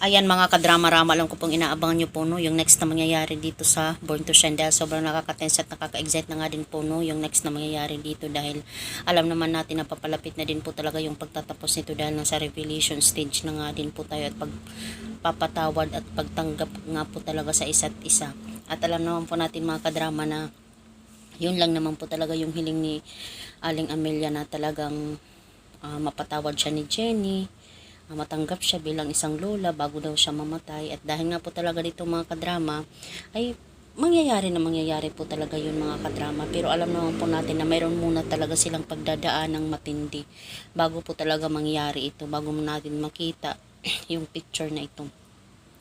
Ayan mga kadrama-rama, alam ko pong inaabangan nyo po no, yung next na mangyayari dito sa Born to Shine dahil sobrang nakaka-tense at nakaka-excite na nga din po no, yung next na mangyayari dito dahil alam naman natin na papalapit na din po talaga yung pagtatapos nito dahil nasa revelation stage na nga din po tayo at pagpapatawad at pagtanggap nga po talaga sa isa't isa. At alam naman po natin mga kadrama na yun lang naman po talaga yung hiling ni Aling Amelia na talagang mapatawad siya ni Jenny, matanggap siya bilang isang lola bago daw siya mamatay. At dahil nga po talaga dito mga kadrama ay mangyayari po talaga yun mga kadrama, pero alam naman po natin na mayroon muna talaga silang pagdadaan ng matindi bago po talaga mangyari ito, bago natin makita yung picture na ito.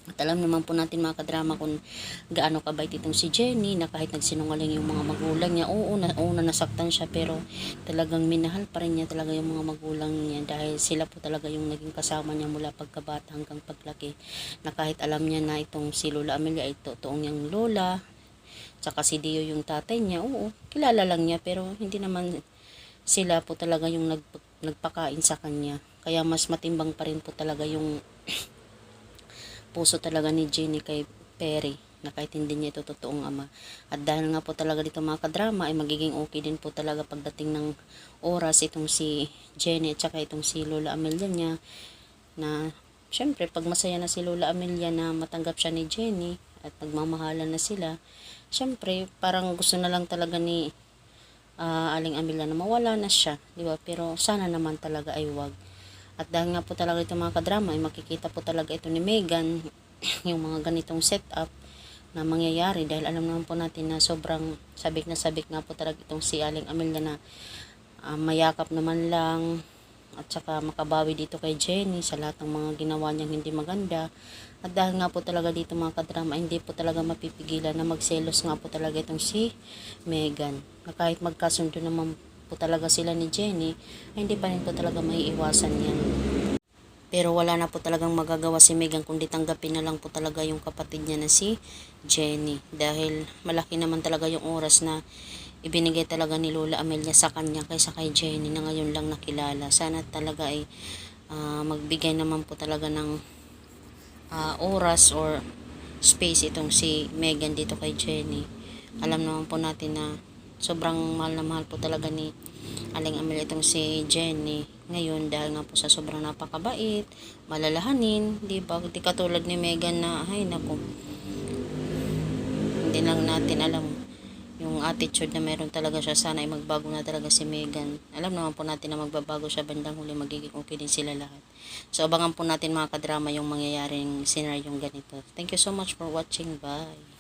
At alam naman po natin mga kadrama kung gaano kabait itong si Jenny na kahit nagsinungaling yung mga magulang niya, oo nasaktan siya pero talagang minahal pa rin niya talaga yung mga magulang niya dahil sila po talaga yung naging kasama niya mula pagkabata hanggang paglaki, na kahit alam niya na itong si Lola Amelia ay totoong niyang lola tsaka si Dio yung tatay niya, oo kilala lang niya pero hindi naman sila po talaga yung nagpakain sa kanya, kaya mas matimbang pa rin po talaga yung puso talaga ni Jenny kay Perry na kahit hindi niya ito totoong ama. At dahil nga po talaga dito mga kadrama ay magiging okay din po talaga pagdating ng oras itong si Jenny at saka itong si Lola Amelia niya, na syempre pag masaya na si Lola Amelia na matanggap siya ni Jenny at nagmamahalan na sila, syempre parang gusto na lang talaga ni Aling Amelia na mawala na siya, di ba? Pero sana naman talaga ay wag. At dahil nga po talaga ito mga kadrama ay makikita po talaga ito ni Megan yung mga ganitong setup na mangyayari dahil alam naman po natin na sobrang sabik na sabik nga po talaga itong si Aling Amelia na mayakap naman lang at saka makabawi dito kay Jenny sa lahat ng mga ginawa niyang hindi maganda. At dahil nga po talaga dito mga kadrama hindi po talaga mapipigilan na magselos nga po talaga itong si Megan, na kahit magkasundo naman po talaga sila ni Jenny ay hindi pa rin po talaga maiiwasan yan. Pero wala na po talagang magagawa si Megan kundi tanggapin na lang po talaga yung kapatid niya na si Jenny dahil malaki naman talaga yung oras na ibinigay talaga ni Lola Amelia sa kanya kaysa kay Jenny na ngayon lang nakilala. Sana talaga ay magbigay naman po talaga ng oras or space itong si Megan dito kay Jenny. Alam naman po natin na sobrang mahal na mahal po talaga ni Aling Amelia itong si Jenny ngayon dahil nga po sa sobrang napakabait, malalahanin, di ba? Di katulad ni Megan na ay naku, hindi lang natin alam yung attitude na meron talaga siya. Sana ay magbago na talaga si Megan. Alam naman po natin na magbabago siya, bandang huli magiging okay din sila lahat. So abangan po natin mga kadrama yung mangyayaring scenario ganito. Thank you so much for watching. Bye.